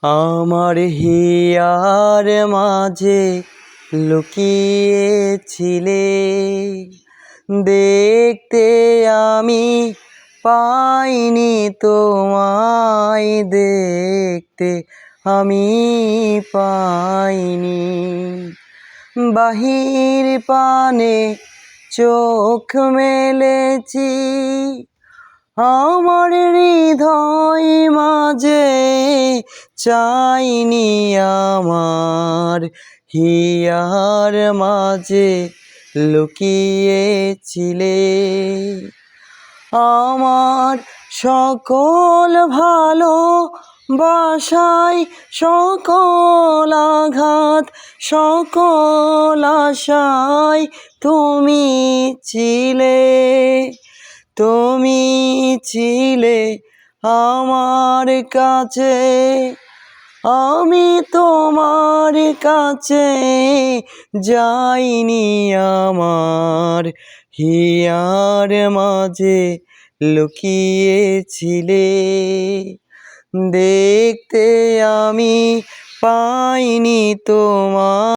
আমার হিয়ার মাঝে লুকিয়েছিলে, দেখতে আমি পাইনি তোমায়, দেখতে আমি পাইনি। বাহির পানে চোখ মেলেছি, আমার হৃদয় মাঝে চাইনি আমার হিয়ার মাঝে লুকিয়েছিলে। আমার সকল ভালোবাসায়, সকল আঘাত, সকল আশায় তুমি ছিলে, তুমি ছিলে আমার কাছে। আমি তোমার কাছে যাইনি, আমার হিয়ার মাঝে লুকিয়েছিলে, দেখতে আমি পাইনি তোমার।